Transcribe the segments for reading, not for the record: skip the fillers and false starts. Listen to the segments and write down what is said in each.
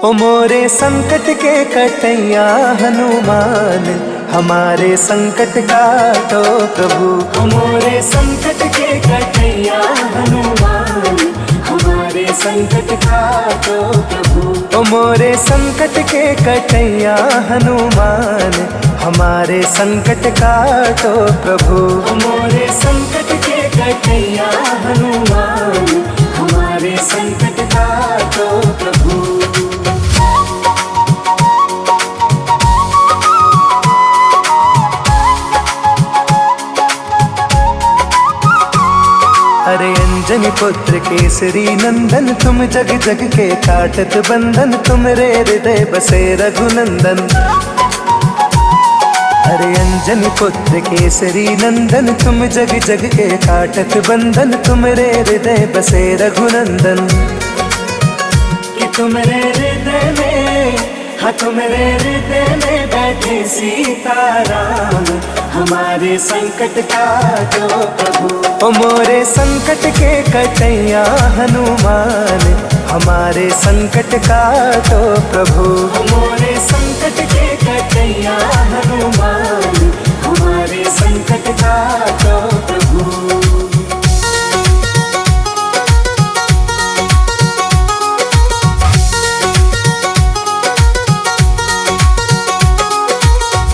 ओ मोरे संकट के कटैया हनुमान, हमारे संकट काटो प्रभु। ओ मोरे संकट के कटैया हनुमान, हमारे संकट काटो प्रभु। ओ मोरे संकट के कटैया हनुमान, हमारे संकट काटो प्रभु। ओ मोरे संकट के कटैया हनुमान, हमारे संकट काटो प्रभु। अरे अंजनी पुत्र केसरी नंदन, तुम जग जग के काटत बंधन, तुमरे हृदय बसे रघुनंदन। अरे अंजनी पुत्र केसरी नंदन, तुम जग जग के काटत बंधन, तुमरे हृदय बसे रघुनंदन। कि तुमरे हृदय में, हाँ तुमरे हृदय में बैठे सीताराम, हमारे संकट काटो प्रभु। ओ मोरे संकट के कटैया हनुमान, हमारे संकट काटो प्रभु। ओ मोरे संकट के कटैया हनुमान, हमारे संकट काटो प्रभु।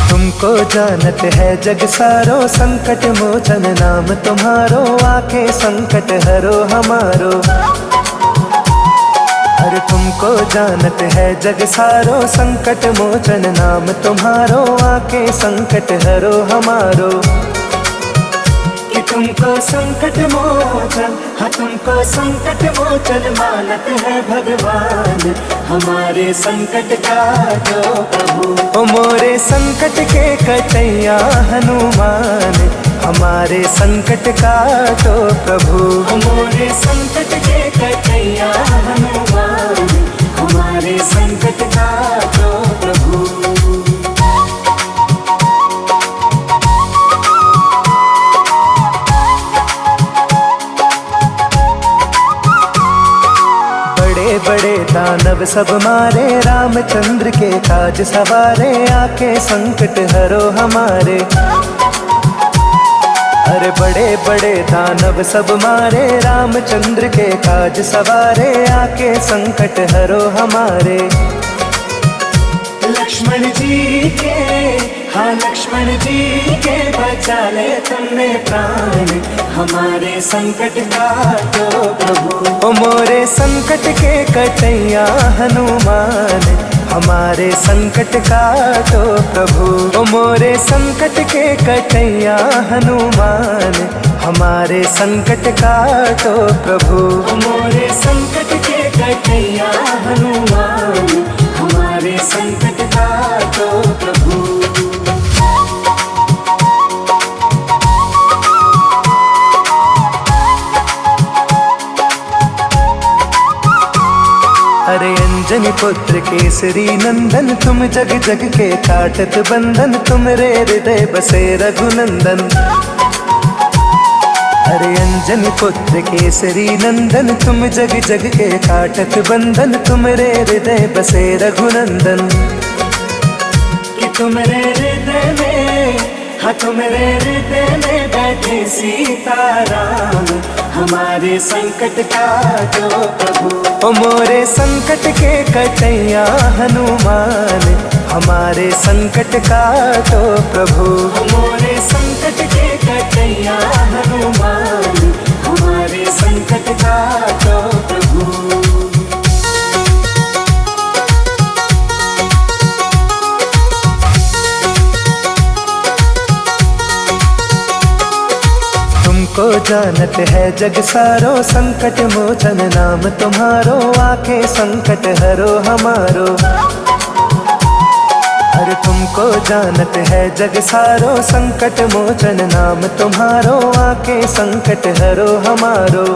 तुमको जानत है जग सारो, संकट मोचन नाम तुम्हारो, आके संकट हरो हमारो। अरे तुमको जानत है जग सारो, संकट मोचन नाम तुम्हारो, आके संकट हरो हमारो। कि तुमको संकट मोचन, हाँ तुमको संकट मोचन मानत है भगवान, हमारे संकट काटो प्रभु। ओ मोरे संकट के कटैया हनुमान, हमारे संकट काटो प्रभु। ओ मोरे संकट के कटैया हनुमान, हमारे संकट काटो प्रभु। बड़े दानव सब मारे, रामचंद्र के काज सवारे, आके संकट हरो हमारे। अरे बड़े बड़े दानव सब मारे, रामचंद्र के काज सवारे, आके संकट हरो हमारे। लक्ष्मण जी के, हाँ लक्ष्मण जी के बचा ले तुमने प्राण, हमारे संकट काटो प्रभु। ओ मोरे संकट के कटैया हनुमान, हमारे संकट काटो प्रभु। ओ मोरे संकट के कटैया हनुमान, हमारे संकट काटो प्रभु। ओ मोरे संकट के कटैया हनुमान, हमारे संकट काटो प्रभु। अरे अंजनी पुत्र केसरी नंदन, तुम जग जग के काटत बंधन, तुमरे हृदय बसे रघुनंदन। अरे अंजनी पुत्र केसरी नंदन, तुम जग जग के काटत बंधन, तुमरे हृदय बसे रघुनंदन। कि तुमरे हृदय में, हाँ तुमरे हृदय में बैठे सीताराम, हमारे संकट काटो प्रभु। ओ मोरे संकट के कटैया हनुमान, हमारे संकट काटो प्रभु। ओ मोरे संकट के कटैया हनुमान, हमारे संकट काटो प्रभु। तुमको जानत है जग सारो, संकट मोचन नाम तुम्हारो, आके संकट हरो हमारो। अरे तुमको जानत है जग सारो, संकट मोचन नाम तुम्हारो, आके संकट हरो हमारो।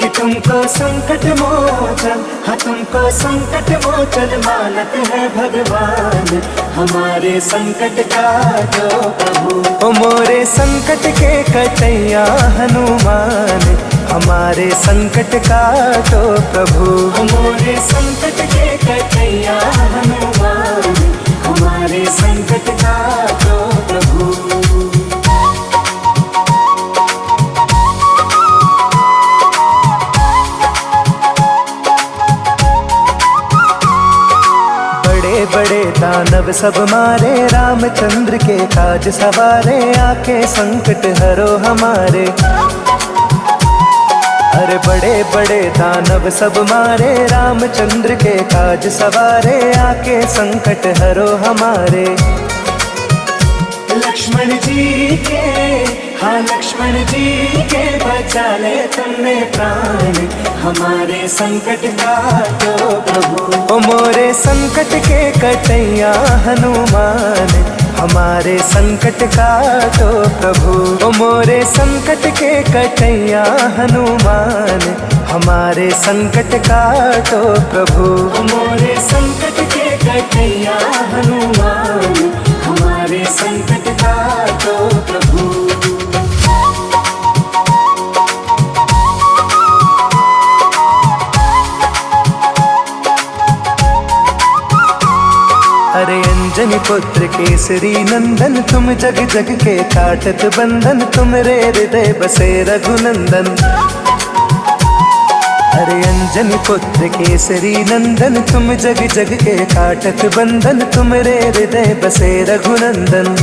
कि तुमको संकट मोचन, हाँ तुमको संकट मोचन मानत है भगवान, हमारे संकट काटो प्रभु। ओ मोरे संकट के कटैया हनुमान, हमारे संकट काटो प्रभु। मोरे संकट के कटैया हनुमान, हमारे संकट काटो प्रभु। बड़े बड़े दानव सब मारे, रामचंद्र के काज सवारे, आके संकट हरो हमारे। अरे बड़े बड़े दानव सब मारे, रामचंद्र के काज सवारे, आके संकट हरो हमारे। लक्ष्मण जी के, हाँ लक्ष्मण जी के बचा ले तुमने प्राण, हमारे संकट काटो प्रभु। ओ मोरे संकट के कटैया हनुमान, हमारे संकट काटो प्रभु। ओ मोरे संकट के कटैया हनुमान, हमारे संकट काटो प्रभु। मोरे संकट के कटैया हनुमान, हमारे संकट काटो प्रभु। अरे अंजनी पुत्र केसरी नंदन, तुम जग जग के काटत बंधन, तुमरे हृदय बसे रघुनंदन। अरे अंजनी पुत्र केसरी नंदन, तुम जग जग के काटत बंधन, तुमरे हृदय बसे रघुनंदन।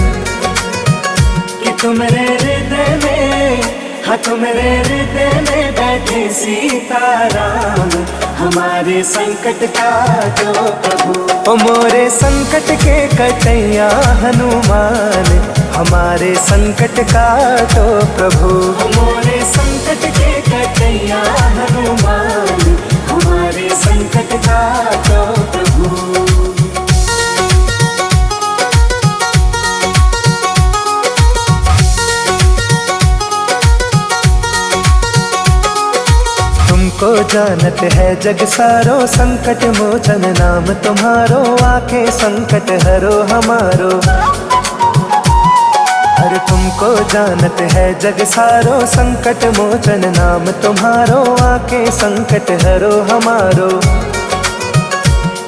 कि तुमरे हृदय में, हाँ तुमरे हृदय में बैठे सीताराम, हमारे संकट काटो प्रभु। ओ मोरे संकट के कटैया हनुमान, हमारे संकट काटो प्रभु। मोरे संकट के कटैया हनुमान, हमारे संकट काटो प्रभु। तुमको जानत है जग सारो, संकट मोचन नाम तुम्हारो, आके संकट हरो हमारो। अरे तुमको जानत है जग सारो, संकट मोचन नाम तुम्हारो, आके संकट हरो हमारो।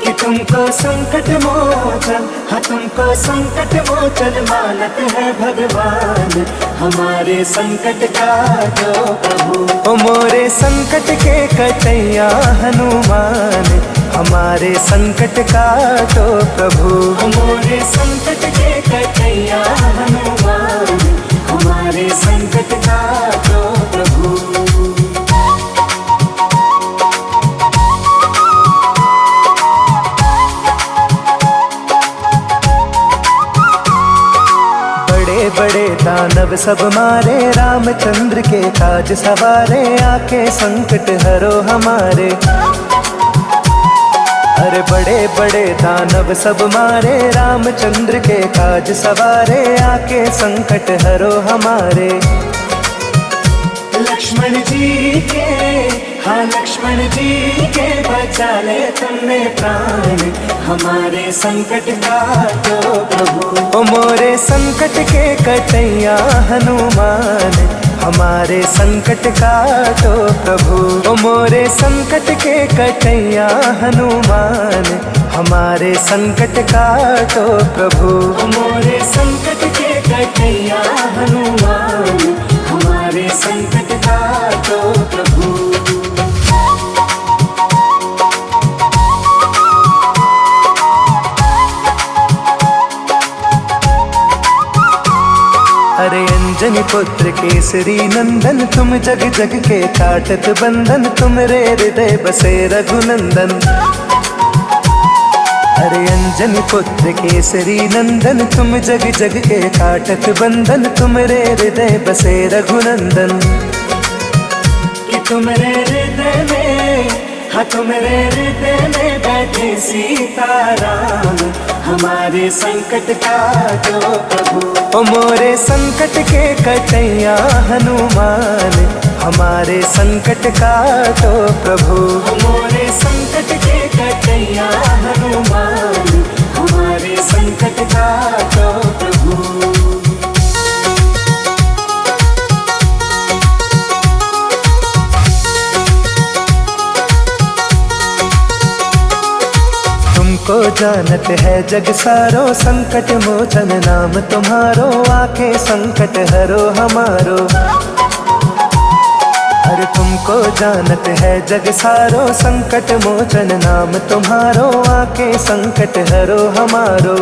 कि तुमको संकट मोचन, हाँ तुमको संकट मोचन मानत है भगवान, हमारे संकट काटो प्रभु। ओ मोरे संकट के कटैया हनुमान, हमारे संकट काटो प्रभु। मोरे संकट के कटैया हनुमान, हमारे संकट काटो प्रभु। बड़े बड़े दानव सब मारे, रामचंद्र के काज सवारे, आके संकट हरो हमारे। अरे बड़े बड़े दानव सब मारे, रामचंद्र के काज सवारे, आके संकट हरो हमारे। लक्ष्मण जी के, हाँ लक्ष्मण जी के बचा ले तुमने प्राण, हमारे संकट काटो प्रभु। ओ मोरे संकट के कटैया हनुमान, हमारे संकट काटो प्रभु। ओ मोरे संकट के कटैया हनुमान, हमारे संकट काटो प्रभु। मोरे संकट के कटैया हनुमान, हमारे संकट काटो प्रभु। अरे अंजनी पुत्र केसरी नंदन, तुम जग जग के काटत बंधन, तुमरे हृदय बसे रघुनंदन। अरे अंजनी पुत्र केसरी नंदन, तुम जग जग के काटत बंधन, तुमरे हृदय बसे रघुनंदन। कि तुमरे हृदय में, हाँ तुमरे हृदय में बैठे सीताराम, हमारे संकट काटो प्रभु। ओ मोरे संकट के कटैया हनुमान, हमारे संकट काटो प्रभु। मोरे संकट के कटैया हनुमान, हमारे संकट काटो प्रभु। तुमको जानत है जग सारो, संकट मोचन नाम तुम्हारो, आके संकट हरो हमारो। अरे तुमको जानत है जग सारो, संकट मोचन नाम तुम्हारो, आके संकट हरो हमारो।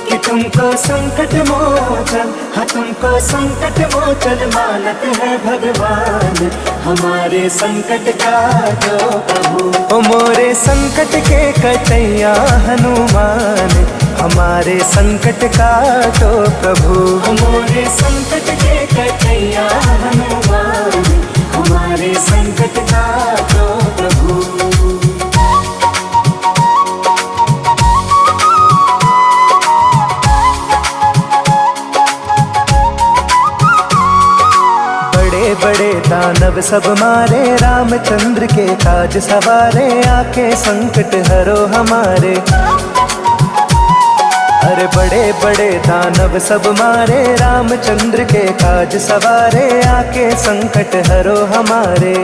कि तुमको संकट मोचन, हाँ तुमको संकट मोचन मानत है भगवान, हमारे संकट काटो प्रभु। ओ मोरे संकट के कटैया हनुमान, हमारे संकट काटो प्रभु। ओ मोरे संकट के कटैया हनुमान, हमारे संकट काटो प्रभु। बड़े दानव सब मारे, रामचंद्र के काज सवारे, आके संकट हरो हमारे। अरे बड़े बड़े दानव सब मारे, रामचंद्र के काज सवारे, आके संकट हरो हमारे।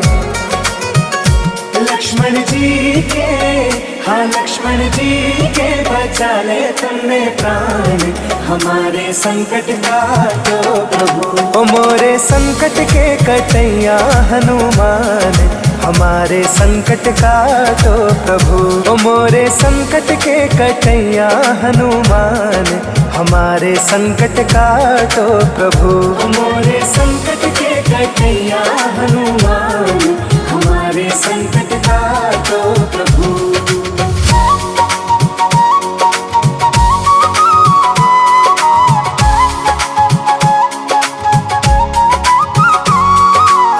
लक्ष्मण जी के, हाँ लक्ष्मण जी के बचा ले तुमने प्राण, हमारे संकट काटो प्रभु। ओ मोरे संकट के कटैया हनुमान, हमारे संकट काटो प्रभु। ओ मोरे संकट के कटैया हनुमान, हमारे संकट काटो प्रभु। ओ मोरे संकट के कटैया हनुमान, हमारे संकट काटो प्रभु।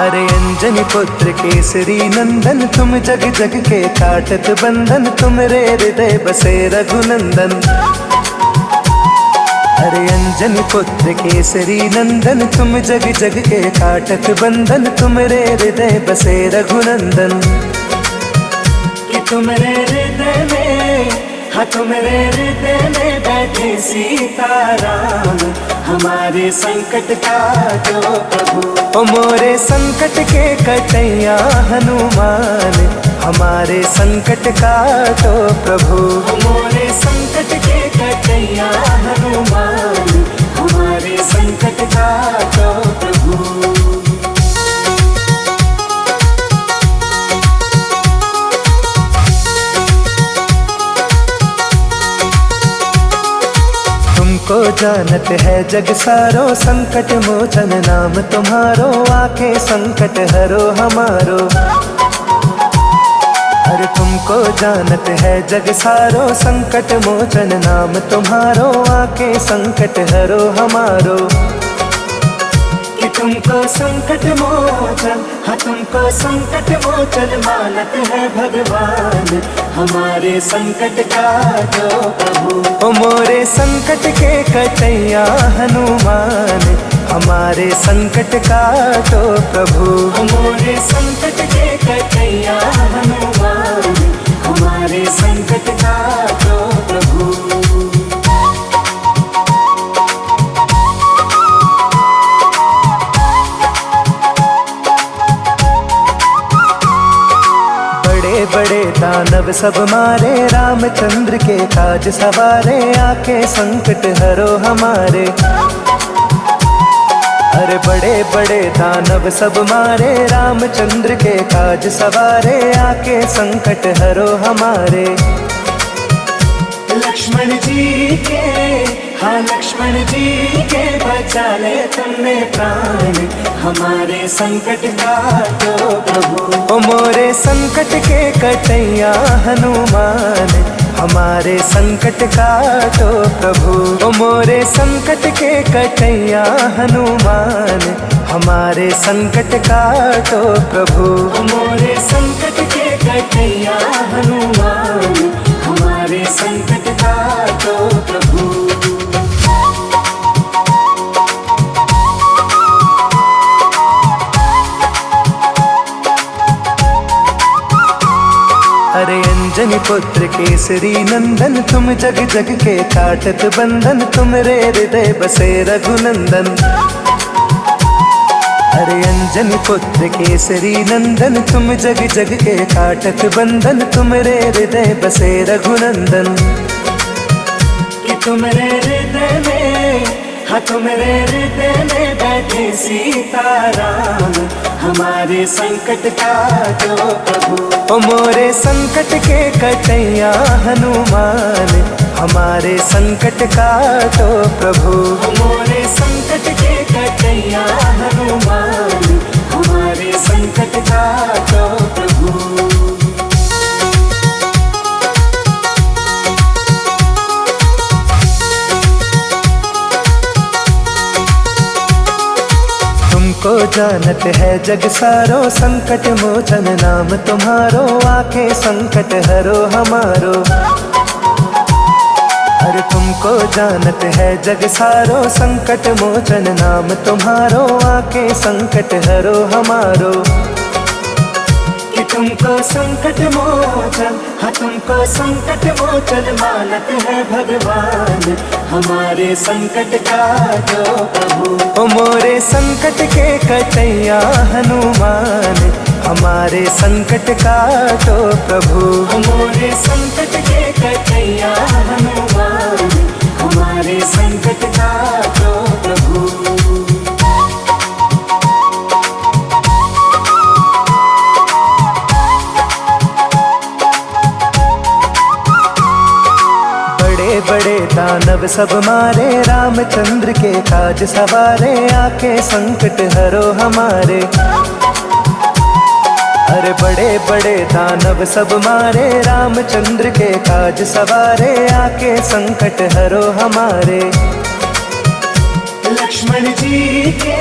अरे अंजनी पुत्र केसरी नंदन, तुम जग जग के काटत बंधन, तुमरे हृदय बसे रघुनंदन। अरे अंजनी पुत्र केसरी नंदन, तुम जग जग के काटत बंधन, तुमरे हृदय बसे रघुनंदन। कि तुमरे हृदय में, हाँ तुमरे हृदय में बैठे सीताराम, हमारे संकट काटो प्रभु। ओ मोरे संकट के कटैया हनुमान, हमारे संकट काटो प्रभु। ओ मोरे संकट के कटैया हनुमान, हमारे संकट काटो प्रभु। तुमको जानत है जग सारो, संकट मोचन नाम तुम्हारो, आके संकट हरो हमारो। अरे तुमको जानत है जग सारो, संकट मोचन नाम तुम्हारो, आके संकट हरो हमारो। कि तुमको संकट मोचन, हाँ तुमको संकट मोचन मानत है भगवान, हमारे संकट काटो प्रभु। ओ मोरे संकट के कटैया हनुमान, हमारे संकट काटो प्रभु। ओ मोरे संकट के कटैया हनुमान, हमारे संकट काटो प्रभु। बड़े दानव सब मारे, रामचंद्र के काज सवारे, आके संकट हरो हमारे। अरे बड़े बड़े दानव सब मारे, रामचंद्र के काज सवारे, आके संकट हरो हमारे। लक्ष्मण जी के, हाँ लक्ष्मण जी के बचा ले तुमने प्राण, हमारे संकट काटो प्रभु। ओ मोरे संकट के कटैया हनुमान, हमारे संकट काटो प्रभु। ओ मोरे संकट के कटैया हनुमान, हमारे संकट काटो प्रभु। ओ मोरे संकट के कटैया हनुमान, हमारे संकट काटो प्रभु। अरे अंजनी पुत्र केसरी नंदन, तुम जग जग के काटत बंधन, तुमरे हृदय बसे रघुनंदन। अरे अंजनी पुत्र केसरी नंदन, तुम जग जग के काटत बंधन, तुमरे हृदय बसे रघुनंदन। कि तुमरे हृदय में, हाँ तुमरे हृदय में बैठे सीताराम, हमारे संकट काटो प्रभु। ओ मोरे संकट के कटैया हनुमान, हमारे संकट काटो प्रभु। मोरे संकट के कटैया हनुमान, हमारे संकट काटो प्रभु। तुमको जानत है जग सारो, संकट मोचन नाम तुम्हारो, आके संकट हरो हमारो। अरे तुमको जानत है जग सारो, संकट मोचन नाम तुम्हारो, आके संकट हरो हमारो। कि तुमको संकट मोचन, हाँ तुमको संकट मोचन मानत है भगवान, हमारे संकट काटो प्रभु। ओ मोरे संकट के कटैया हनुमान, हमारे संकट काटो प्रभु। मोरे संकट के कटैया हनुमान, हमारे संकट काटो प्रभु। बड़े दानव सब मारे, रामचंद्र के काज सवारे, आके संकट हरो हमारे। अरे बड़े बड़े दानव सब मारे, रामचंद्र के काज सवारे, आके संकट हरो हमारे। लक्ष्मण जी के,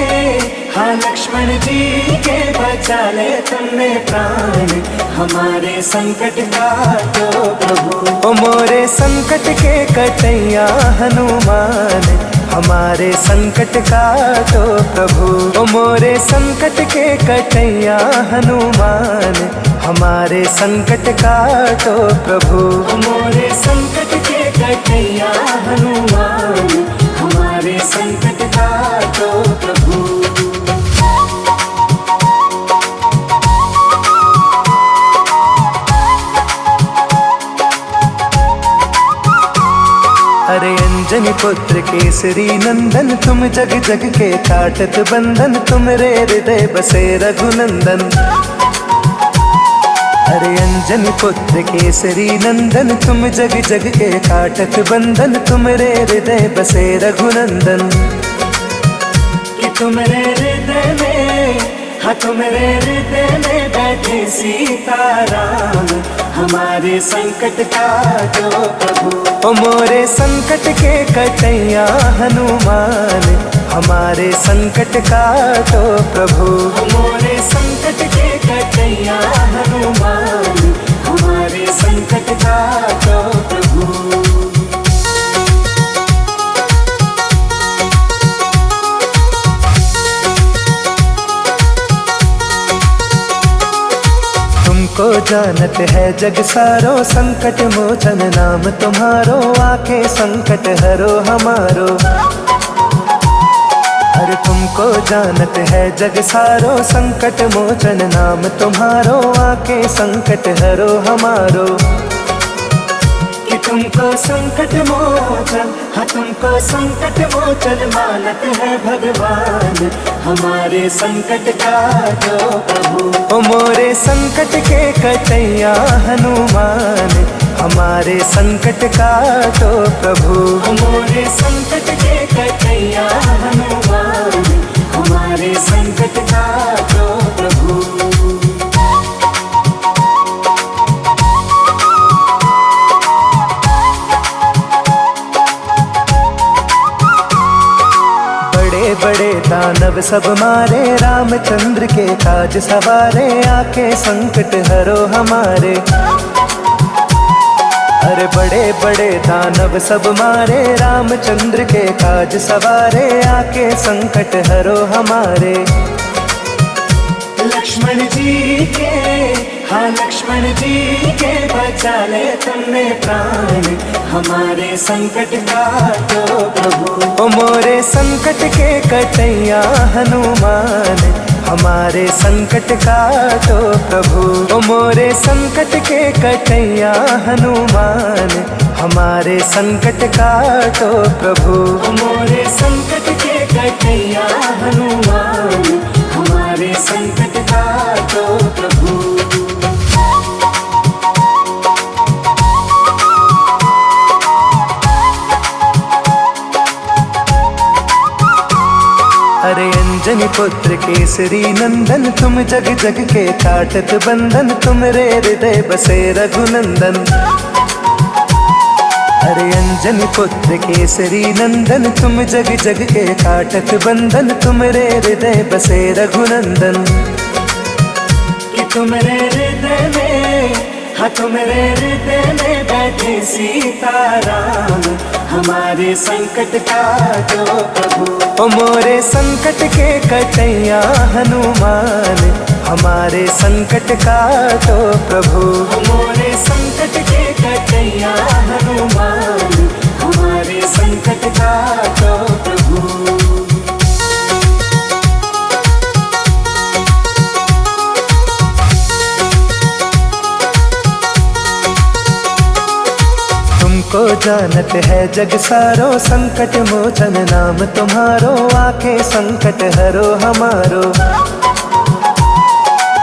हाँ लक्ष्मण जी के बचा ले तुमने प्राण, हमारे संकट काटो प्रभु। ओ मोरे संकट के कटैया हनुमान, हमारे संकट काटो प्रभु। ओ मोरे संकट के कटैया हनुमान, हमारे संकट काटो प्रभु। मोरे संकट के कटैया हनुमान, हमारे संकट काटो प्रभु। अरे अंजनी पुत्र केसरी नंदन, तुम जग जग के काटत बंधन, तुमरे हृदय बसे रघुनंदन। अरे अंजनी पुत्र केसरी नंदन, तुम जग जग के काटत बंधन, तुमरे हृदय बसे रघुनंदन। कि तुमरे हृदय में, हाँ तुमरे हृदय में बैठे सीताराम, हमारे संकट काटो प्रभु। ओ मोरे संकट के कटैया हनुमान, हमारे संकट काटो प्रभु। मोरे संकट के कटैया हनुमान, हमारे संकट काटो प्रभु। तुमको जानत है जग सारो, संकट मोचन नाम तुम्हारो, आके संकट हरो हमारो। अरे तुमको जानत है जग सारो, संकट मोचन नाम तुम्हारो, आके संकट हरो हमारो। कि तुमको संकट मोचन, हाँ तुमको संकट मोचन मानत है भगवान, हमारे संकट काटो प्रभु। ओ मोरे संकट के कटैया हनुमान, हमारे संकट काटो प्रभु। मोरे संकट के कटैया हनुमान, हमारे संकट काटो प्रभु। बड़े दानव सब मारे, रामचंद्र के काज सवारे, आके संकट हरो हमारे। अरे बड़े बड़े दानव सब मारे, रामचंद्र के काज सवारे, आके संकट हरो हमारे। लक्ष्मण जी के, हाँ लक्ष्मण जी के बचा ले तुमने प्राण, हमारे संकट काटो प्रभु। ओ मोरे संकट के कटैया हनुमान, हमारे संकट काटो प्रभु। ओ मोरे संकट के कटैया हनुमान, हमारे संकट काटो प्रभु। ओ मोरे संकट के कटैया हनुमान, हमारे संकट काटो प्रभु। अरे अंजनी पुत्र केसरी नंदन, तुम जग जग के काटत बंधन, तुमरे हृदय बसे रघुनंदन। अरे अंजनी पुत्र केसरी नंदन, तुम जग जग के काटत बंधन, तुमरे हृदय बसे रघुनंदन। कि तुमरे हृदय में, हाँ तुमरे हृदय में बैठे सीताराम, हमारे संकट काटो प्रभु। ओ मोरे संकट के कटैया हनुमान, हमारे संकट काटो प्रभु। ओ मोरे संकट के कटैया हनुमान, हमारे संकट काटो प्रभु। तुमको जानत है जग सारो, संकट मोचन नाम तुम्हारो, आके संकट हरो हमारो।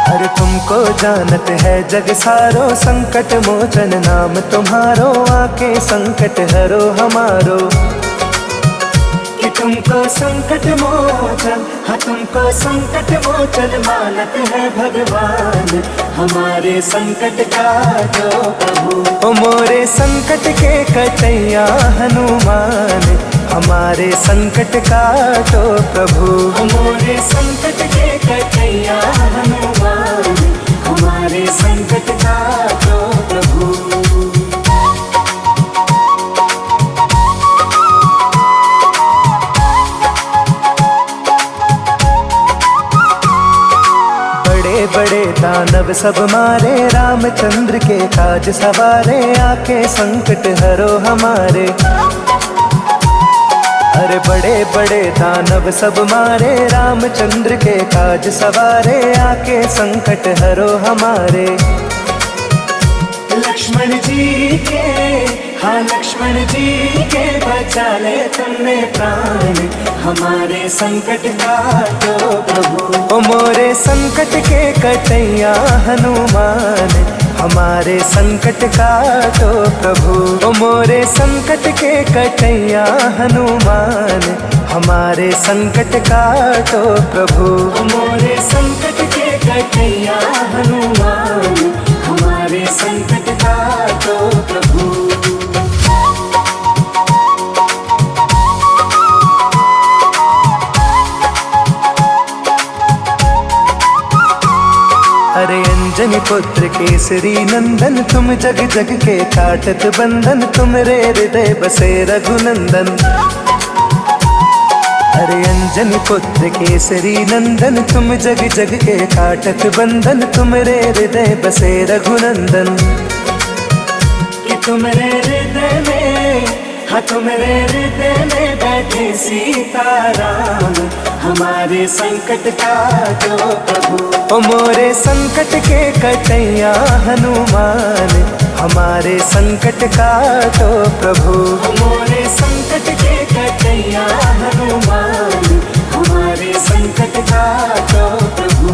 अरे तुमको जानत है जग सारो, संकट मोचन नाम तुम्हारो, आके संकट हरो हमारो। कि तुमको संकट मोचन, हाँ तुमको संकट मोचन मानत है भगवान, हमारे संकट काटो प्रभु। ओ मोरे संकट के कटैया हनुमान, हमारे संकट काटो प्रभु। ओ मोरे संकट के कटैया हनुमान, हमारे संकट काटो प्रभु। बड़े दानव सब मारे, रामचंद्र के काज सवारे, आके संकट हरो हमारे। अरे बड़े बड़े दानव सब मारे, रामचंद्र के काज सवारे, आके संकट हरो हमारे। लक्ष्मण जी के, हाँ लक्ष्मण जी के बचा ले तुमने प्राण, हमारे संकट काटो प्रभु। ओ मोरे संकट के कटैया हनुमान, हमारे संकट काटो प्रभु। ओ मोरे संकट के कटैया हनुमान, हमारे संकट काटो प्रभु। ओ मोरे संकट के कटैया हनुमान, हमारे संकट काटो प्रभु। अरे अंजनी पुत्र केसरी नंदन, तुम जग जग के काटत बंधन, तुमरे हृदय बसे रघुनंदन। अरे अंजनी पुत्र केसरी नंदन, तुम जग जग के काटत बंधन, तुमरे हृदय बसे रघुनंदन। कि तुमरे हृदय में, हाँ तुमरे हृदय में बैठे सीताराम, हमारे संकट काटो प्रभु। ओ मोरे संकट के कटैया हनुमान, हमारे संकट काटो प्रभु। ओ मोरे संकट के कटैया हनुमान, हमारे संकट काटो प्रभु।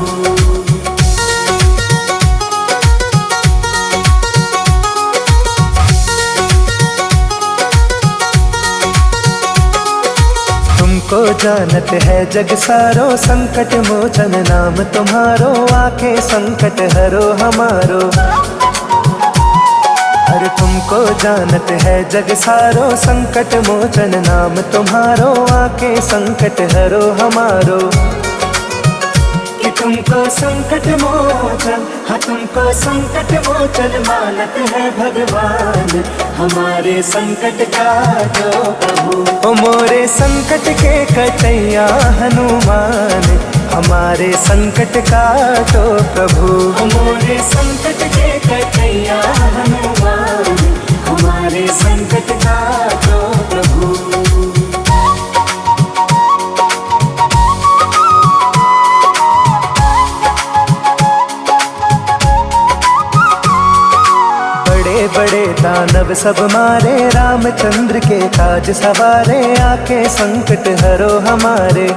तुमको जानत है जग सारो, संकट मोचन नाम तुम्हारो, आके संकट हरो हमारो। अरे तुमको जानत है जग सारो, संकट मोचन नाम तुम्हारो, आके संकट हरो हमारो। कि तुमको संकट मोचन, हाँ तुमको संकट मोचन मानत है भगवान, हमारे संकट काटो प्रभु। ओ मोरे संकट के कटैया हनुमान, हमारे संकट काटो प्रभु। ओ मोरे संकट के कटैया हनुमान, हमारे संकट काटो प्रभु। बड़े दानव सब मारे, रामचंद्र के काज सवारे, आके संकट हरो हमारे।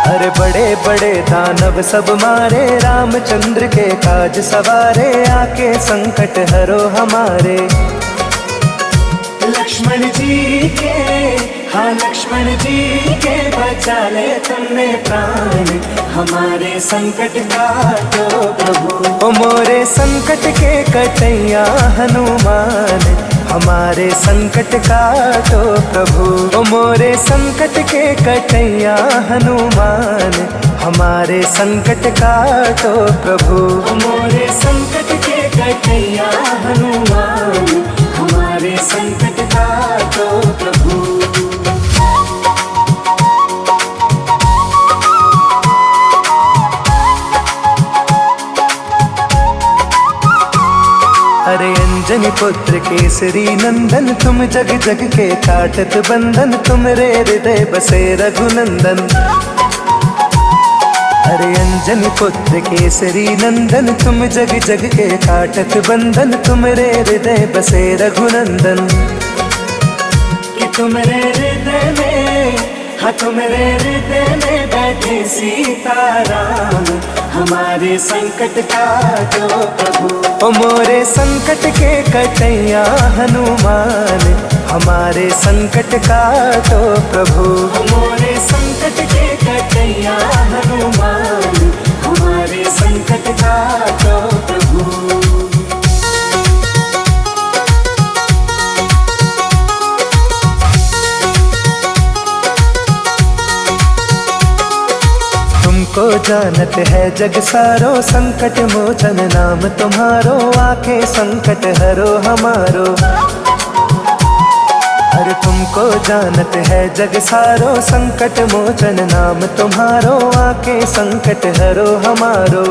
अरे बड़े बड़े दानव सब मारे, रामचंद्र के काज सवारे, आके संकट हरो हमारे। लक्ष्मण जी के, हाँ लक्ष्मण जी के बचा ले तुमने प्राण, हमारे संकट काटो प्रभु। ओ मोरे संकट के कटैया हनुमान, हमारे संकट काटो प्रभु। ओ मोरे संकट के कटैया हनुमान, हमारे संकट काटो प्रभु। ओ मोरे संकट के कटैया हनुमान, हमारे संकट काटो प्रभु। अरे अंजनी पुत्र केसरी नंदन, तुम जग जग के काटत बंधन, तुम रे हृदय बसे रघुनंदन। अरे अंजनी पुत्र केसरी नंदन, तुम जग जग के काटत बंधन, तुम रे हृदय बसे रघुनंदन। कि तुम रे हृदय में, हाँ तुम रे हृदय में बैठे सीताराम, हमारे संकट काटो प्रभु। ओ मोरे संकट के कटैया हनुमान, हमारे संकट काटो प्रभु। ओ मोरे संकट के कटैया हनुमान, हमारे संकट काटो प्रभु। तुमको जानत है जग सारो, संकट मोचन नाम तुम्हारो, आके संकट हरो हमारो। अरे तुमको जानत है जग सारो, संकट मोचन नाम तुम्हारो, आके संकट हरो हमारो।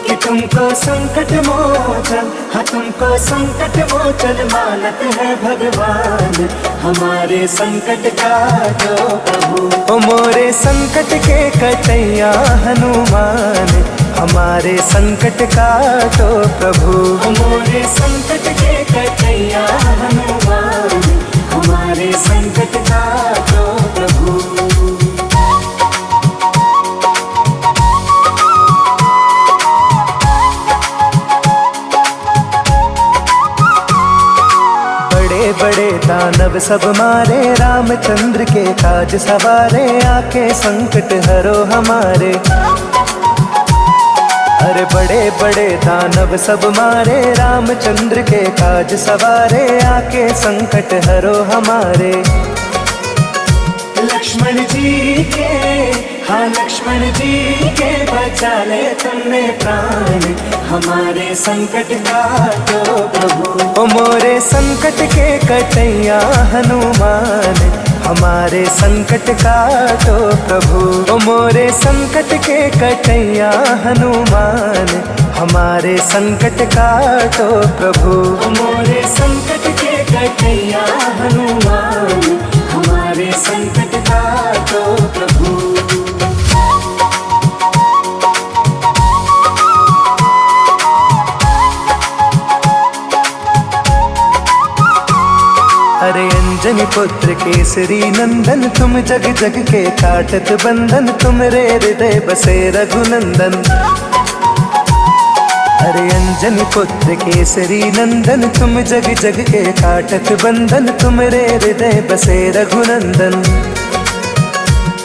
कि तुमको संकट मोचन, हाँ तुमको संकट मोचन मानत है भगवान, हमारे संकट काटो प्रभु। ओ मोरे संकट के कटैया हनुमान, हमारे संकट काटो प्रभु। ओ मोरे संकट के कटैया हनुमान, हमारे संकट काटो प्रभु। बड़े दानव सब मारे, रामचंद्र के काज सवारे, आके संकट हरो हमारे। अरे बड़े बड़े दानव सब मारे, रामचंद्र के काज सवारे, आके संकट हरो हमारे। लक्ष्मण जी के, हाँ लक्ष्मण जी के बचा ले तुमने प्राण, हमारे संकट काटो प्रभु। ओ मोरे संकट के कटैया हनुमान, हमारे संकट काटो प्रभु। ओ मोरे संकट के कटैया हनुमान, हमारे संकट काटो प्रभु। ओ मोरे संकट के कटैया हनुमान, हमारे संकट काटो प्रभु। अरे अंजनी पुत्र केसरी नंदन, तुम जग जग के काटत बंधन, तुम रे हृदय बसे रघुनंदन। अरे अंजनी पुत्र केसरी नंदन, तुम जग जग के काटत बंधन, तुम रे हृदय बसे रघुनंदन।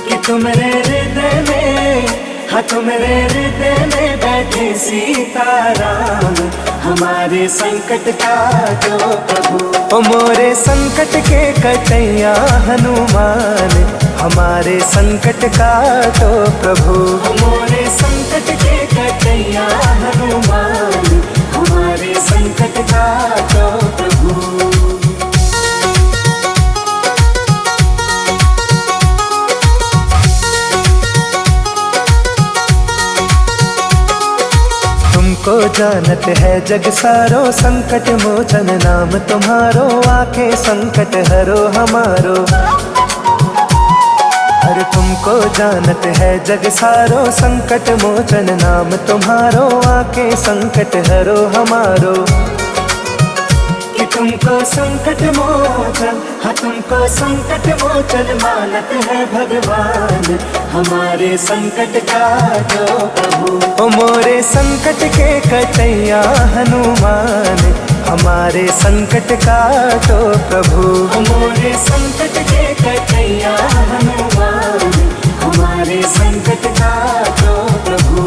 कि तुम रे हृदय में, हाँ तुम रे हृदय में बैठे सीताराम, हमारे संकट काटो प्रभु। ओ मोरे संकट के कटैया हनुमान, हमारे संकट काटो प्रभु। ओ मोरे संकट के कटैया हनुमान, हमारे संकट काटो प्रभु। तुमको जानत है जग सारो, संकट मोचन नाम तुम्हारो, आके संकट हरो हमारो। अरे तुमको जानत है जग सारो, संकट मोचन नाम तुम्हारो, आके संकट हरो हमारो। कि तुमको संकट मोचन, हाँ तुमको संकट मोचन मानत है भगवान, हमारे संकट काटो प्रभु। ओ मोरे संकट के कटैया हनुमान, हमारे संकट काटो प्रभु। ओ मोरे संकट के कटैया हनुमान, हमारे संकट काटो प्रभु।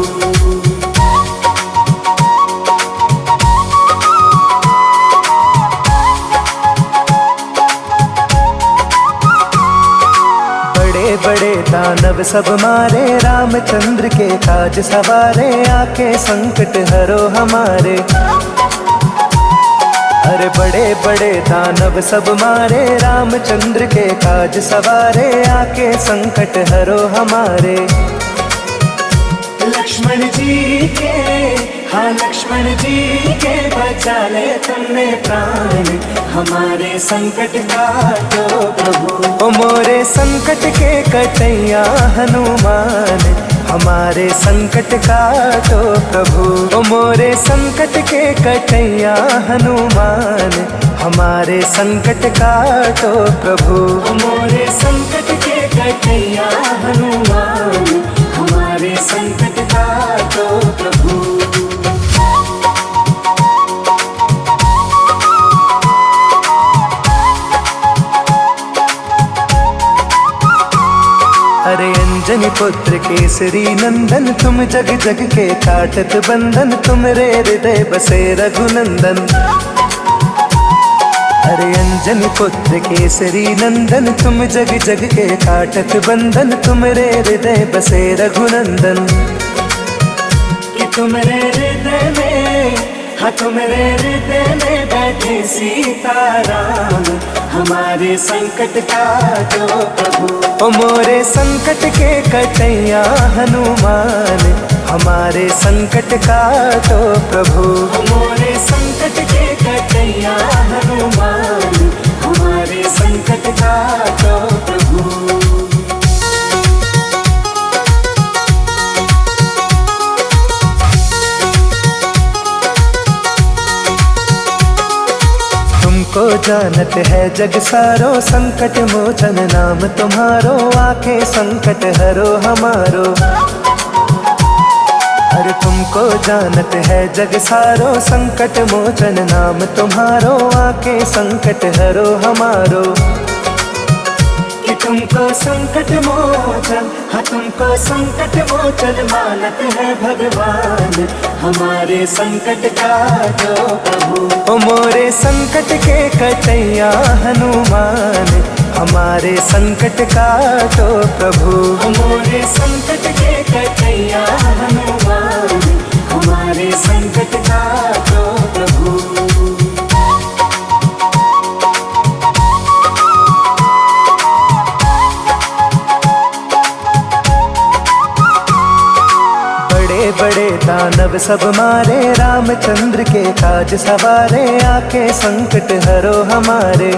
बड़े बड़े दानव सब मारे, रामचंद्र के काज सवारे, आके संकट हरो हमारे। अरे बड़े बड़े दानव सब मारे, रामचंद्र के काज सवारे, आके संकट हरो हमारे। लक्ष्मण जी के, हाँ लक्ष्मण जी के बचा ले तुमने प्राण, हमारे संकट काटो प्रभु। ओ मोरे संकट के कटैया हनुमान, हमारे संकट काटो प्रभु। ओ मोरे संकट के कटैया हनुमान, हमारे संकट काटो प्रभु। ओ मोरे संकट के कटैया हनुमान, हमारे संकट काटो प्रभु। अरे अंजनी पुत्र केसरी नंदन, तुम जग जग के काटत बंधन, तुमरे हृदय बसे रघुनंदन। अरे अंजनी पुत्र केसरी नंदन, तुम जग जग के काटत बंधन, तुमरे हृदय बसे रघुनंदन। कि तुमरे हृदय में, हाँ तुमरे हृदय में बैठे सीताराम, हमारे संकट काटो प्रभु। ओ मोरे संकट के कटैया हनुमान, हमारे संकट काटो प्रभु। ओ मोरे संकट के कटैया हनुमान, हमारे संकट काटो प्रभु। तुमको जानत है जग सारो, संकट मोचन नाम तुम्हारो, आके संकट हरो हमारो। अरे तुमको जानत है जग सारो, संकट मोचन नाम तुम्हारो, आके संकट हरो हमारो। कि तुमको संकट मोचन, हाँ तुमको संकट मोचन मानत है भगवान, हमारे संकट काटो प्रभु। ओ मोरे संकट के कटैया हनुमान, हमारे संकट काटो प्रभु। ओ मोरे संकट के कटैया हनुमान, हमारे संकट काटो प्रभु। बड़े बड़े दानव सब मारे, रामचंद्र के काज सवारे, आके संकट हरो हमारे।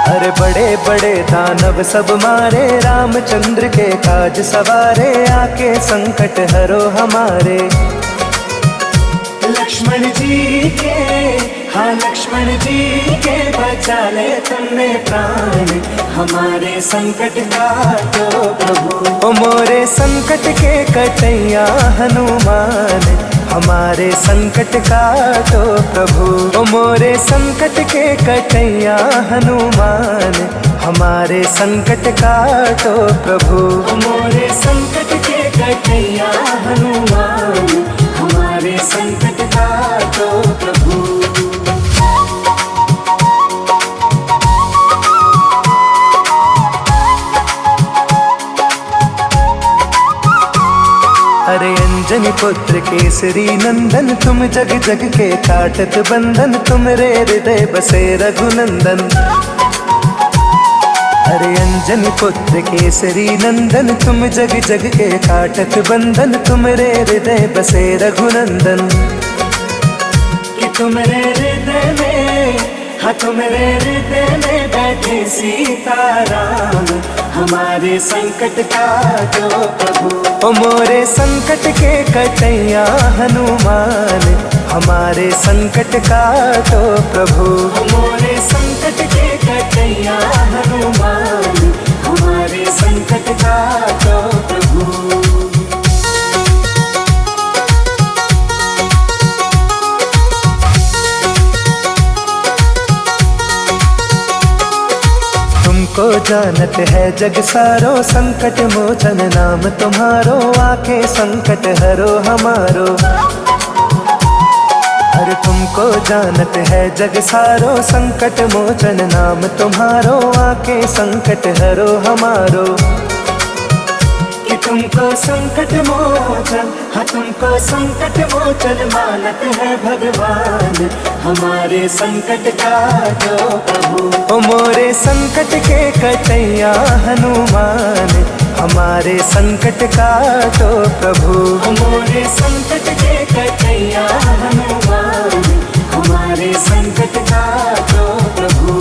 अरे बड़े बड़े दानव सब मारे, रामचंद्र के काज सवारे, आके संकट हरो हमारे। लक्ष्मण जी के, हाँ लक्ष्मण जी के बचा ले तुमने प्राण, हमारे संकट काटो प्रभु। ओ मोरे संकट के कटैया हनुमान, हमारे संकट काटो प्रभु। ओ मोरे संकट के कटैया हनुमान, हमारे संकट काटो प्रभु। ओ मोरे संकट के कटैया हनुमान, हमारे संकट काटो प्रभु। अरे अंजनी पुत्र केसरी नंदन, तुम जग जग के काटत बंधन, तुमरे हृदय बसे रघुनंदन। अरे अंजनी पुत्र केसरी नंदन, तुम जग जग के काटत बंधन, तुमरे हृदय बसे रघुनंदन। कि तुमरे हृदय में, हाँ तुम्हारे हृदय में बैठे सीताराम, हमारे संकट काटो प्रभु। ओ मोरे संकट के कटैया हनुमान, हमारे संकट काटो प्रभु। ओ मोरे संकट के कटैया हनुमान, हमारे संकट काटो प्रभु। तुमको जानत है जग सारो, संकट मोचन नाम तुम्हारो, आके संकट हरो हमारो। अरे तुमको जानत है जग सारो, संकट मोचन नाम तुम्हारो, आके संकट हरो हमारो। कि तुमको संकट मोचन, हाँ तुमको संकट मोचन मानत है भगवान, हमारे संकट काटो प्रभु। ओ मोरे संकट के कटैया हनुमान, हमारे संकट काटो प्रभु। ओ मोरे संकट के कटैया हनुमान, हमारे संकट काटो प्रभु।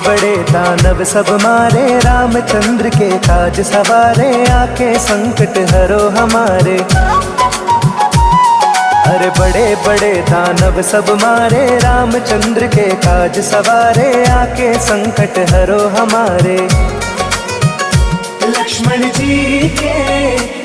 बड़े दानव सब मारे, रामचंद्र के काज सवारे, आके संकट हरो हमारे। अरे बड़े बड़े दानव सब मारे, रामचंद्र के काज सवारे, आके संकट हरो हमारे। लक्ष्मण जी के,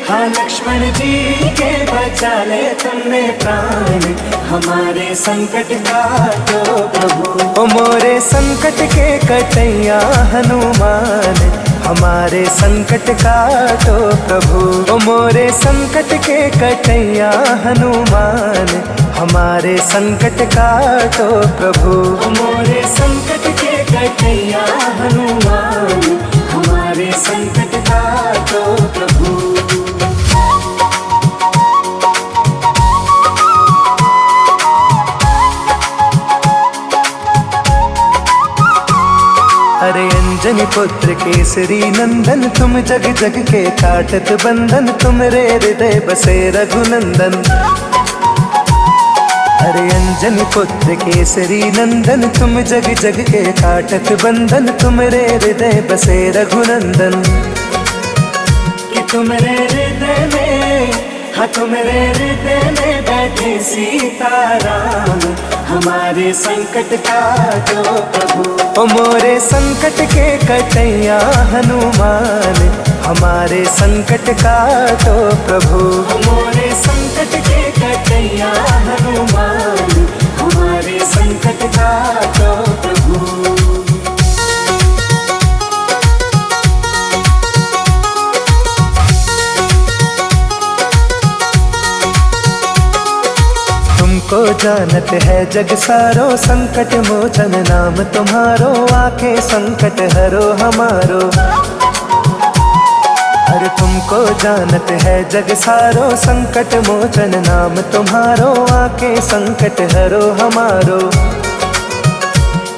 हाँ लक्ष्मण जी के बचा ले तुमने प्राण, हमारे संकट काटो प्रभु। ओ मोरे संकट के कटैया हनुमान, हमारे संकट काटो प्रभु। ओ मोरे संकट के कटैया हनुमान, हमारे संकट काटो प्रभु। ओ मोरे संकट के कटैया हनुमान, हमारे संकट काटो प्रभु। अरे अंजनी पुत्र केसरी नंदन, तुम जग जग के काटत बंधन, तुमरे हृदय बसे रघुनंदन। अरे अंजनी पुत्र केसरी नंदन, तुम जग जग के काटत बंधन, तुमरे हृदय बसे रघुनंदन। कि तुमरे हृदय में, हाँ तुम्हारे हृदय में बैठे सीताराम, हमारे संकट काटो प्रभु। ओ मोरे संकट के कटैया हनुमान, हमारे संकट काटो प्रभु। ओ मोरे संकट के कटैया हनुमान, हमारे संकट काटो प्रभु। तुमको जानत है जग सारो, संकट मोचन नाम तुम्हारो, आके संकट हरो हमारो। अरे तुमको जानत है जग सारो, संकट मोचन नाम तुम्हारो, आके संकट हरो हमारो।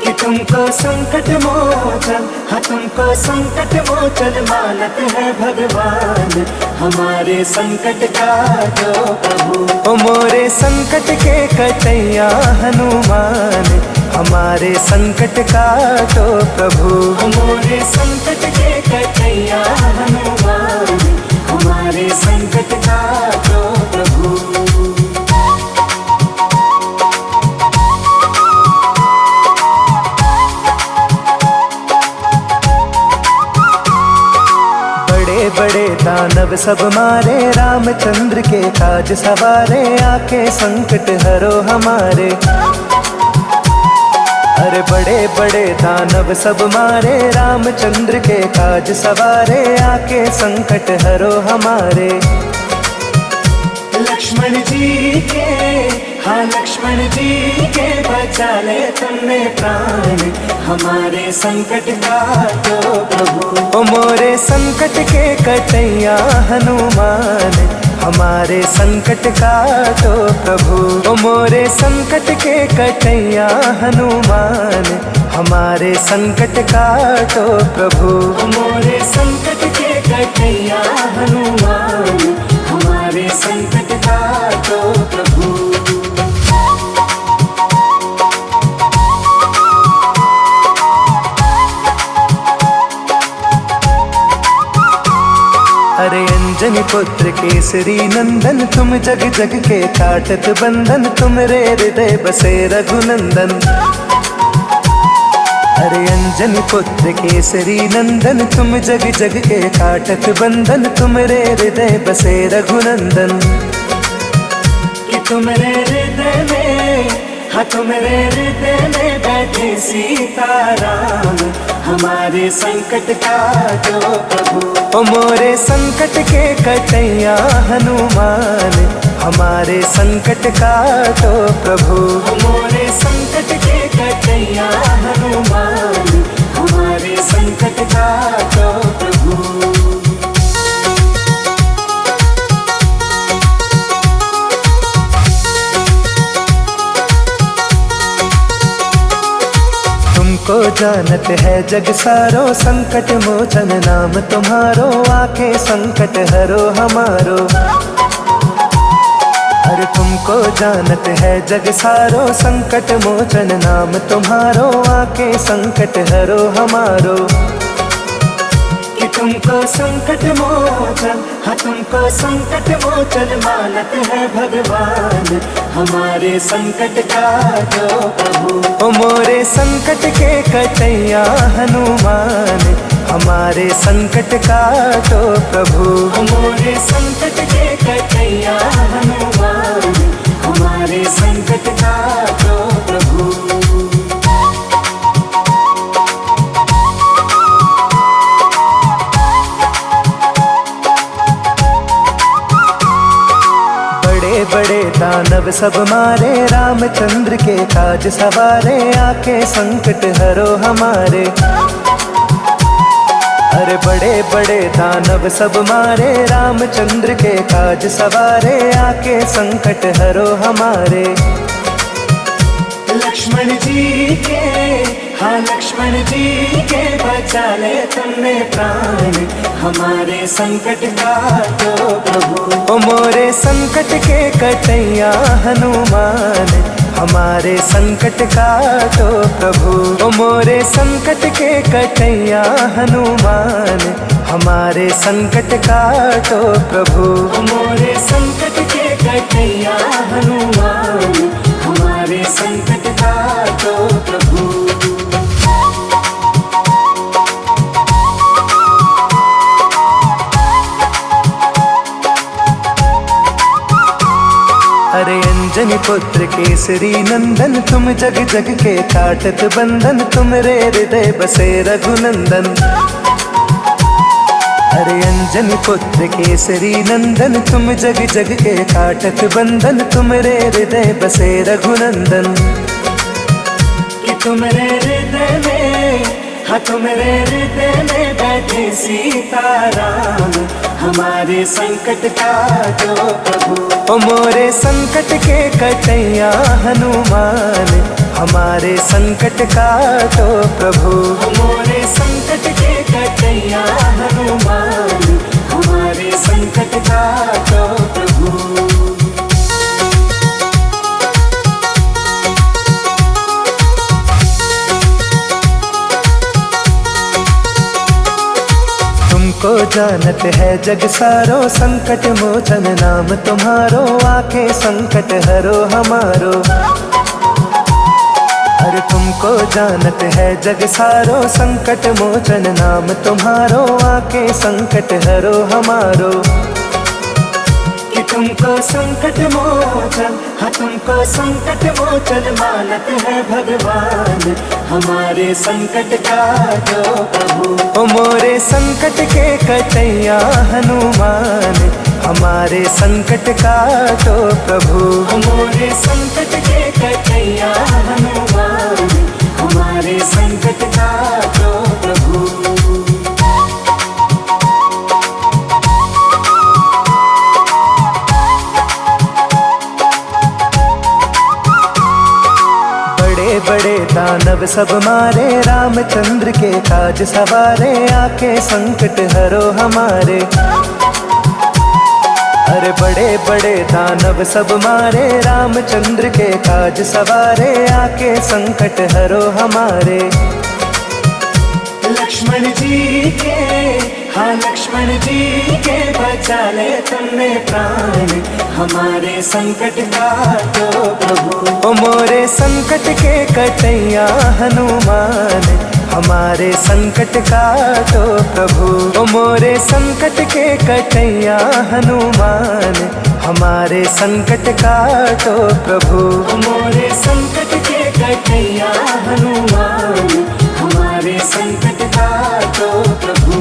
कि तुमको संकट मोचन, हाँ तुमको संकट मोचन मानत है भगवान, हमारे संकट काटो प्रभु। ओ मोरे संकट के कटैया हनुमान, हमारे संकट काटो प्रभु। ओ मोरे संकट के कटैया हनुमान, हमारे संकट काटो प्रभु। बड़े दानव सब मारे, रामचंद्र के काज सवारे, आके संकट हरो हमारे। अरे बड़े बड़े दानव सब मारे, रामचंद्र के काज सवारे, आके संकट हरो हमारे। लक्ष्मण जी के, हाँ लक्ष्मण जी के बचा ले तुमने प्राण, हमारे संकट काटो प्रभु। ओ मोरे संकट के कटैया हनुमान, हमारे संकट काटो प्रभु। ओ मोरे संकट के कटैया हनुमान, हमारे संकट काटो प्रभु। मोरे संकट के कटैया हनुमान, हमारे संकट काटो प्रभु। अरे अंजनी पुत्र केसरी नंदन, तुम जग जग के काटत बंधन, तुमरे हृदय बसे रघुनंदन। अरे अंजनी पुत्र केसरी नंदन, तुम जग जग के काटत बंधन, तुमरे हृदय बसे रघुनंदन। कि तुमरे हृदय में, हाँ तुमरे हृदय में बैठे सीताराम, हमारे संकट काटो प्रभु। ओ मोरे संकट के कटैया हनुमान, हमारे संकट काटो प्रभु। मोरे संकट के कटैया हनुमान, हमारे संकट काटो प्रभु। तुमको जानत है जग सारो, संकट मोचन नाम तुम्हारो, आके संकट हरो हमारो। अरे तुमको जानत है जग सारो, संकट मोचन नाम तुम्हारो, आके संकट हरो हमारो। कि तुमको संकट मोचन, हाँ तुमको संकट मोचन मानत है भगवान, हमारे संकट काटो प्रभु। ओ मोरे संकट के कटैया हनुमान, हमारे संकट काटो प्रभु। मोरे संकट के कटैया हनुमान, हमारे संकट काटो प्रभु। बड़े दानव सब मारे, रामचंद्र के काज सवारे, आके संकट हरो हमारे। अरे बड़े बड़े दानव सब मारे, रामचंद्र के काज सवारे, आके संकट हरो हमारे। लक्ष्मण जी के, हाँ लक्ष्मण जी के बचा ले तुमने प्राण, हमारे संकट काटो प्रभु। ओ मोरे संकट के कटैया हनुमान, हमारे संकट काटो प्रभु। ओ मोरे संकट के कटैया हनुमान, हमारे संकट काटो प्रभु। मोरे संकट के कटैया हनुमान, हमारे संकट काटो प्रभु। अरे अंजनी पुत्र केसरी नंदन, तुम जग जग के काटत बंधन, तुमरे हृदय बसे रघुनंदन। अरे अंजनी पुत्र केसरी नंदन, तुम जग जग के काटत बंधन, तुमरे हृदय बसे रघुनंदन। कि तुमरे हृदय में, हाँ तुमरे हृदय में बैठे सीताराम, हमारे संकट काटो प्रभु। ओ मोरे संकट के कटैया हनुमान, हमारे संकट काटो प्रभु। मोरे संकट के कटैया हनुमान, हमारे संकट काटो प्रभु। तुमको जानत है जग सारो, संकट मोचन नाम तुम्हारो, आके संकट हरो हमारो। अरे तुमको जानत है जग सारो, संकट मोचन नाम तुम्हारो, आके संकट हरो हमारो। कि तुमको संकट मोचन, हाँ तुमको संकट मोचन मानत है भगवान, हमारे संकट काटो प्रभु। ओ मोरे संकट के कटैया हनुमान, हमारे संकट काटो प्रभु। मोरे संकट के कटैया हनुमान, हमारे संकट काटो प्रभु। बड़े दानव दानव सब मारे, रामचंद्र के काज सवारे, आके संकट हरो हमारे। अरे बड़े बड़े दानव सब मारे, रामचंद्र के काज सवारे, आके संकट हरो हमारे। लक्ष्मण जी के, हाँ लक्ष्मण जी के बचा ले तुमने प्राण, हमारे संकट काटो प्रभु। ओ मोरे संकट के कटैया हनुमान, हमारे संकट काटो प्रभु। ओ मोरे संकट के कटैया हनुमान, हमारे संकट काटो प्रभु। ओ मोरे संकट के कटैया हनुमान, हमारे संकट काटो प्रभु।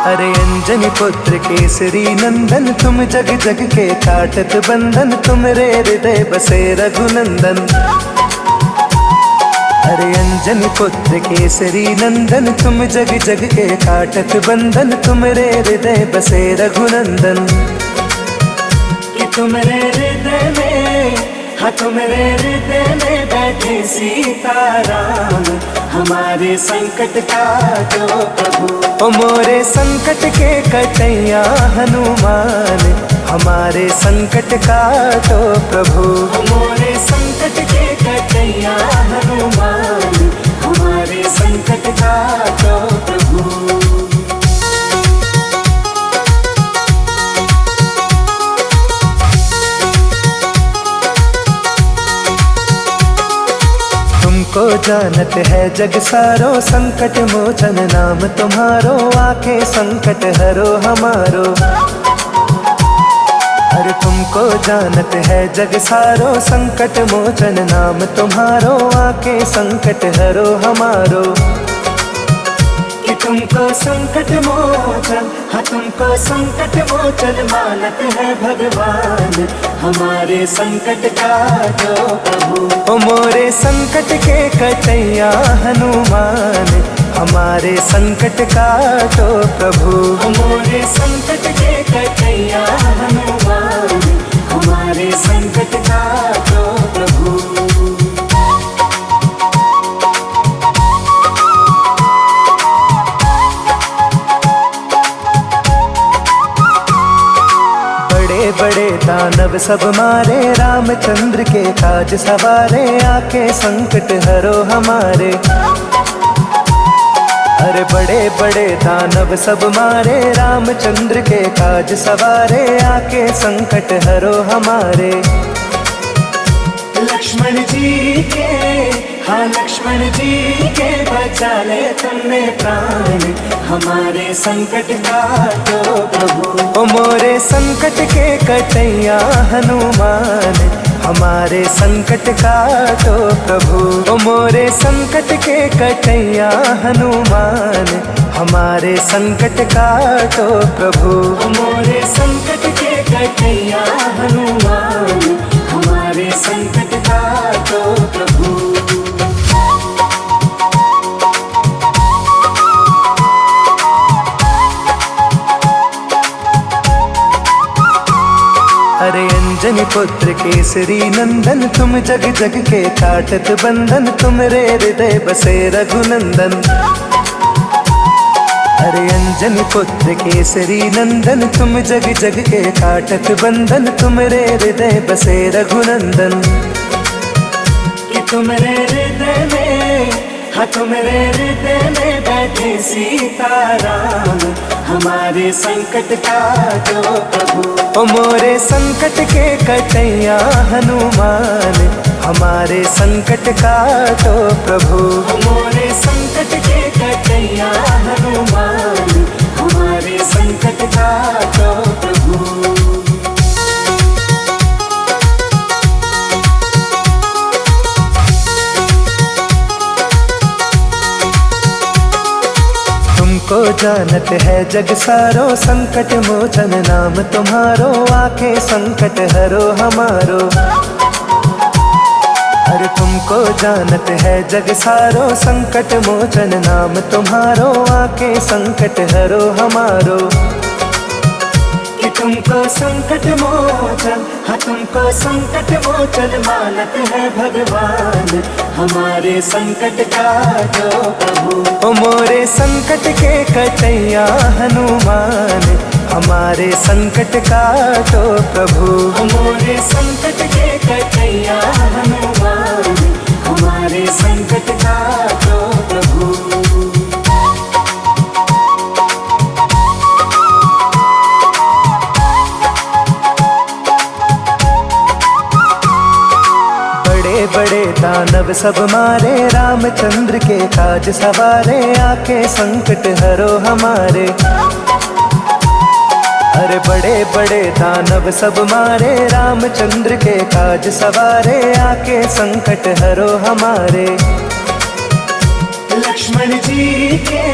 अरे अंजनी पुत्र केसरी नंदन, तुम जग जग के काटत बंधन, तुमरे हृदय बसे रघुनंदन। अरे अंजनी पुत्र केसरी नंदन, तुम जग जग के काटत बंधन, तुमरे हृदय बसे रघुनंदन। कि तुमरे हृदय में, हाँ तुमरे हृदय में बैठे सीताराम, हमारे संकट काटो प्रभु। ओ मोरे संकट के कटैया हनुमान, हमारे संकट काटो प्रभु। ओ मोरे संकट के कटैया हनुमान, हमारे संकट काटो प्रभु। तुमको जानत है जग सारो, संकट मोचन नाम तुम्हारो, आके संकट हरो हमारो। अरे तुमको जानत है जग सारो, संकट मोचन नाम तुम्हारो, आके संकट हरो हमारो। कि तुमको संकट मोचन, हाँ तुमको संकट मोचन मानत है भगवान, हमारे संकट काटो प्रभु। ओ मोरे संकट के कटैया हनुमान, हमारे संकट काटो प्रभु। ओ मोरे संकट के कटैया हनुमान, हमारे संकट काटो प्रभु। बड़े दानव सब मारे, रामचंद्र के काज सवारे, आके संकट हरो हमारे। अरे बड़े बड़े दानव सब मारे, रामचंद्र के काज सवारे, आके संकट हरो हमारे। लक्ष्मण जी के, हाँ लक्ष्मण जी के बचा ले तुमने प्राण, हमारे संकट काटो प्रभु। ओ मोरे संकट के कटैया हनुमान, हमारे संकट काटो प्रभु। ओ मोरे संकट के कटैया हनुमान, हमारे संकट काटो प्रभु। ओ मोरे संकट के कटैया हनुमान, हमारे संकट काटो प्रभु। अरे अंजनी पुत्र केसरी नंदन, तुम जग जग के काटत बंधन, तुमरे हृदय बसे रघुनंदन। अरे अंजनी पुत्र केसरी नंदन, तुम जग जग के काटत बंधन, तुमरे हृदय बसे रघुनंदन। कि तुमरे हृदय में, हाँ तुमरे हृदय में बैठे सीताराम, हमारे संकट काटो प्रभु। ओ मोरे संकट के कटैया हनुमान, हमारे संकट काटो प्रभु। ओ मोरे संकट के कटैया हनुमान, हमारे संकट काटो प्रभु। तुमको जानत है जग सारो, संकट मोचन नाम तुम्हारो, आके संकट हरो हमारो। अरे तुमको जानत है जग सारो, संकट मोचन नाम तुम्हारो, आके संकट हरो हमारो। कि तुमको संकट मोचन, हाँ तुमको संकट मोचन मानत है भगवान, हमारे संकट काटो प्रभु। ओ मोरे संकट के कटैया हनुमान, हमारे संकट काटो प्रभु। ओ मोरे संकट के कटैया हनुमान, हमारे संकट काटो प्रभु। बड़े दानव सब मारे, रामचंद्र के काज सवारे, आके संकट हरो हमारे। अरे बड़े बड़े दानव सब मारे, रामचंद्र के काज सवारे, आके संकट हरो हमारे। लक्ष्मण जी के,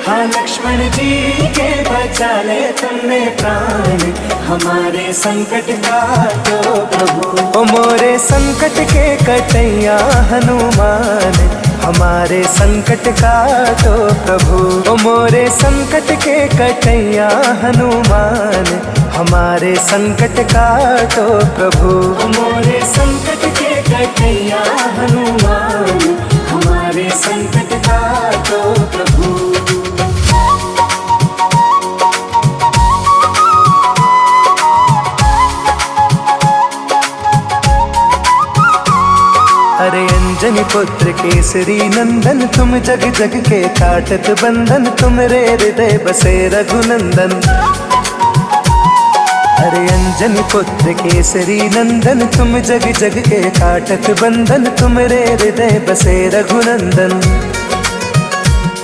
हाँ लक्ष्मण जी के बचा ले तुमने प्राण, हमारे संकट काटो प्रभु। ओ मोरे संकट के कटैया हनुमान, हमारे संकट काटो प्रभु। ओ मोरे संकट के कटैया हनुमान, हमारे संकट काटो प्रभु। ओ मोरे संकट के कटैया हनुमान, हमारे संकट काटो प्रभु। अरे अंजनी पुत्र केसरी नंदन, तुम जग जग के काटत बंधन, तुमरे हृदय बसे रघुनंदन। अरे अंजनी पुत्र केसरी नंदन, तुम जग जग के काटत बंधन, तुमरे हृदय बसे रघुनंदन।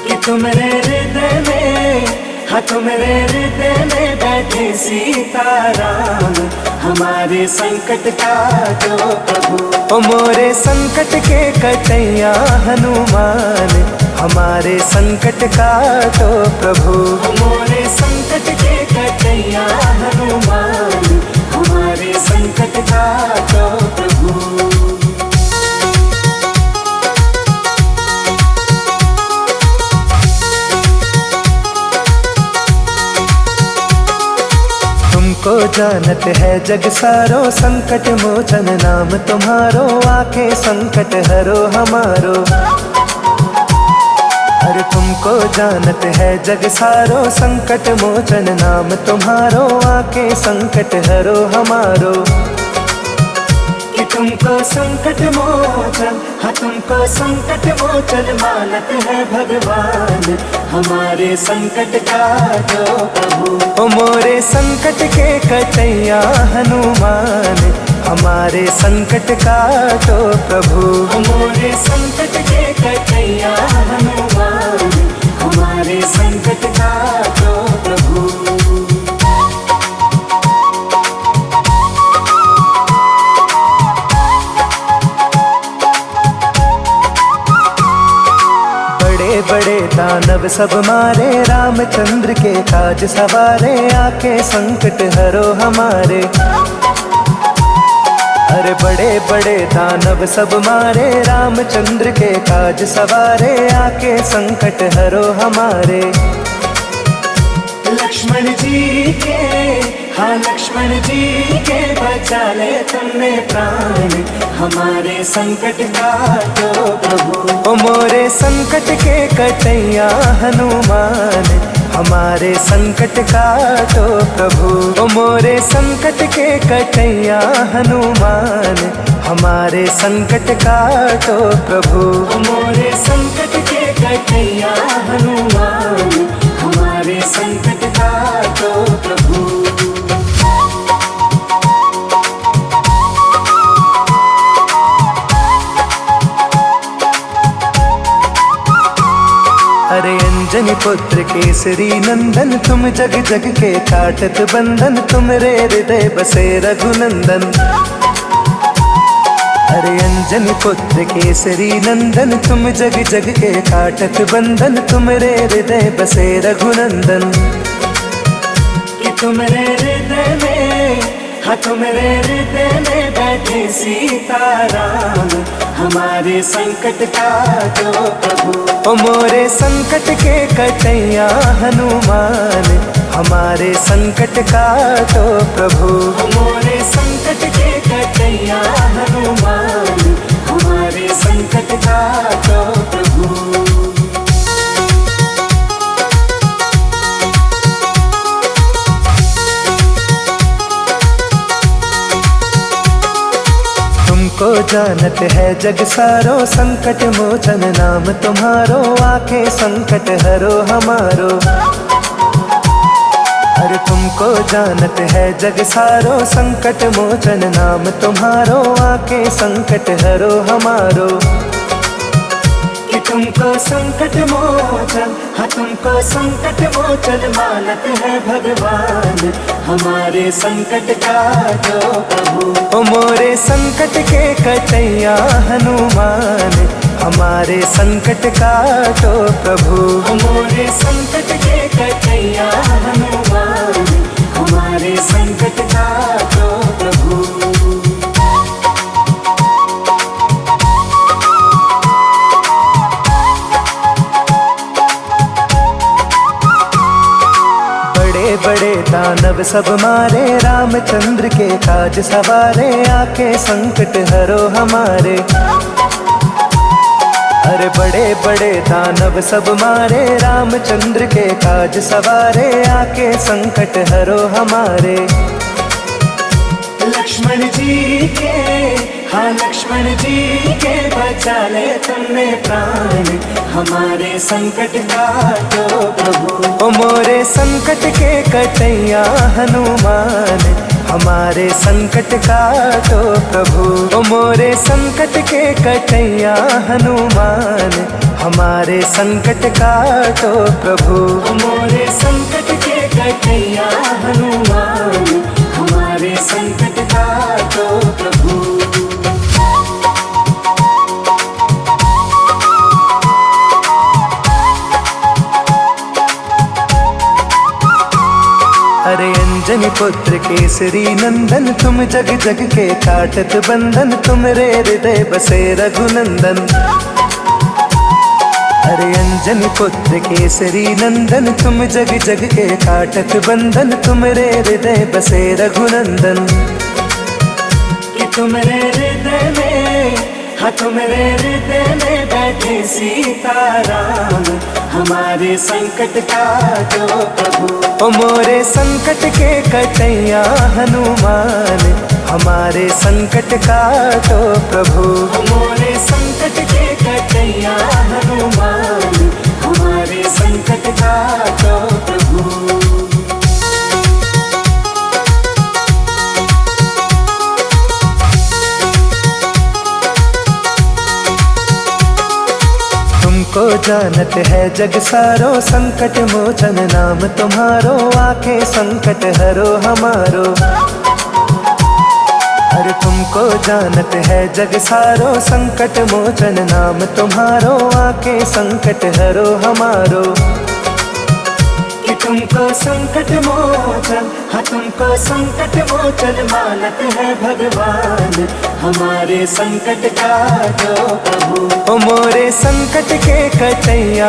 कि तुमरे हृदय में, हाँ तुमरे हृदय में बैठे सीताराम, हमारे संकट काटो प्रभु। ओ मोरे संकट के कटैया हनुमान, हमारे संकट काटो प्रभु। ओ मोरे संकट के कटैया हनुमान, हमारे संकट काटो प्रभु। तुमको जानत है जग सारो, संकट मोचन नाम तुम्हारो, आके संकट हरो हमारो। अरे तुमको जानत है जग सारो, संकट मोचन नाम तुम्हारो, आके संकट हरो हमारो। कि तुमको संकट मोचन, हाँ तुमको संकट मोचन मानत है भगवान, हमारे संकट काटो प्रभु। ओ मोरे संकट के कटैया हनुमान, हमारे संकट काटो प्रभु। ओ मोरे संकट के कटैया हनुमान, हमारे संकट काटो प्रभु। बड़े दानव सब मारे, रामचंद्र के काज सवारे, आके संकट हरो हमारे। अरे बड़े बड़े दानव सब मारे, रामचंद्र के काज सवारे, आके संकट हरो हमारे। लक्ष्मण जी के, हाँ लक्ष्मण जी के बचा ले तुमने प्राण, हमारे संकट काटो प्रभु। ओ मोरे संकट के कटैया हनुमान, हमारे संकट काटो प्रभु। ओ मोरे संकट के कटैया हनुमान, हमारे संकट काटो प्रभु। ओ मोरे संकट के कटैया हनुमान, हमारे संकट काटो प्रभु। अरे अंजनी पुत्र केसरी नंदन, तुम जग जग के काटत बंधन, तुमरे हृदय बसे रघुनंदन। अरे अंजनी पुत्र केसरी नंदन, तुम जग जग के काटत बंधन, तुमरे हृदय बसे रघुनंदन। कि तुमरे हृदय में, हाँ तुम्हारे हृदय में बैठे सीताराम, हमारे संकट काटो प्रभु। ओ मोरे संकट के कटैया हनुमान, हमारे संकट काटो प्रभु। मोरे संकट के कटैया हनुमान, हमारे संकट काटो प्रभु। तुमको जानत है जग सारो, संकट मोचन नाम तुम्हारो, आके संकट हरो हमारो। अरे तुमको जानत है जग सारो, संकट मोचन नाम तुम्हारो, आके संकट हरो हमारो। कि तुमको संकट मोचन, हाँ तुमको संकट मोचन मानत है भगवान, हमारे संकट काटो प्रभु। ओ मोरे संकट के कटैया हनुमान, हमारे संकट काटो प्रभु। मोरे संकट के कटैया हनुमान, हमारे संकट काटो प्रभु। बड़े दानव सब मारे, रामचंद्र के काज सवारे, आके संकट हरो हमारे। अरे बड़े बड़े दानव सब मारे, रामचंद्र के काज सवारे, आके संकट हरो हमारे। लक्ष्मण जी के, हाँ लक्ष्मण जी के बचा ले तुमने प्राण, हमारे संकट काटो प्रभु। ओ मोरे संकट के कटैया हनुमान, हमारे संकट काटो प्रभु। ओ मोरे संकट के कटैया हनुमान, हमारे संकट काटो प्रभु। मोरे संकट के कटैया हनुमान, हमारे संकट काटो प्रभु। अरे अंजनी पुत्र केसरी नंदन, तुम जग जग के काटत बंधन, तुमरे हृदय बसे रघुनंदन। अरे अंजनी पुत्र केसरी नंदन, तुम जग जग के काटत बंधन, तुमरे हृदय बसे रघुनंदन। कि तुमरे हृदय में, हाँ तुम्हारे हृदय में बैठे सीताराम, हमारे संकट काटो प्रभु। ओ मोरे संकट के कटैया हनुमान, हमारे संकट काटो प्रभु। मोरे संकट के कटैया हनुमान, हमारे संकट काटो प्रभु। तुमको जानत है जग सारो, संकट मोचन नाम तुम्हारो, आके संकट हरो हमारो। अरे तुमको जानत है जग सारो, संकट मोचन नाम तुम्हारो, आके संकट हरो हमारो। कि तुमको संकट मोचन, हाँ तुमको संकट मोचन मानत है भगवान, हमारे संकट काटो प्रभु। ओ मोरे संकट के कटैया